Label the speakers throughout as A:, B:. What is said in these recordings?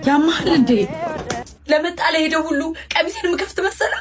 A: ያማል እንዴ ለመጣ ለሄደው ሁሉ ቀሚሴን ምከፍት መሰለ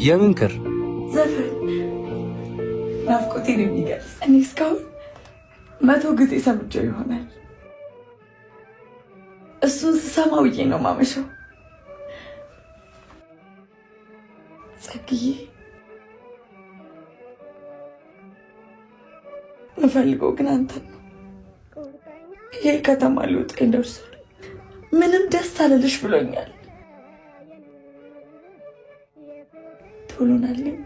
B: የምንክር
A: ዘፈን ናፍቆቴን የሚገልጽ እኔ እስካሁን 100 ጊዜ ሰምቼው ይሆናል። እሱን ስሰማው ውዬ ነው ማመሸው። ጸግዬ ምፈልገው ግን አንተን ነው። ይሄ ከተማ ሊውጠኝ ደርሷል። ምንም ደስ አልልሽ ብሎኛል። ቶሎ ናልኝ።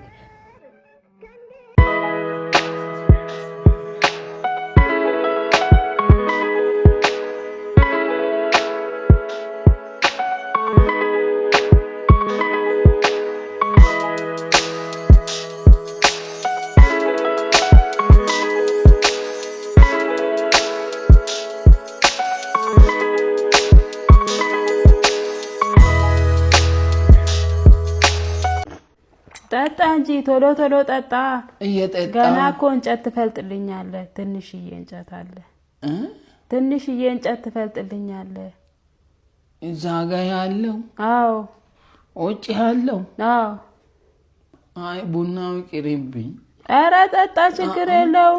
C: ጠጣ እንጂ ቶሎ ቶሎ ጠጣ።
B: እየጠጣ
C: ገና እኮ እንጨት ትፈልጥልኛለህ። ትንሽዬ እንጨት አለ። ትንሽዬ እንጨት ትፈልጥልኛለህ።
B: እዛ ጋ ያለው?
C: አዎ።
B: ውጭ ያለው?
C: አዎ።
B: አይ ቡናው ይቅርብኝ።
C: ኧረ ጠጣ፣ ችግር የለው።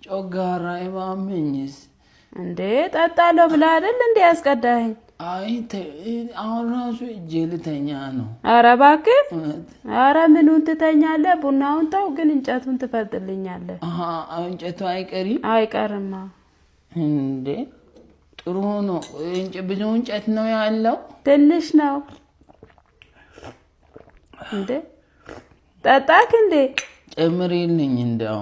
B: ጮጋራ ይባመኝስ
C: እንዴ ጠጣለሁ ብለህ አይደል እንዴ ያስቀዳኸኝ?
B: አይ አሁን ራሱ እጄ ልተኛ ነው።
C: ኧረ እባክህ፣ ኧረ ምኑን ትተኛለህ? ቡናውን ተው፣ ግን እንጨቱን ትፈልጥልኛለህ።
B: እንጨቱ አይቀሪም?
C: አይቀርማ።
B: እንዴ ጥሩ ነው። ብዙ እንጨት ነው ያለው?
C: ትንሽ ነው። እንዴ ጠጣክ እንዴ?
B: ጨምሪልኝ እንደው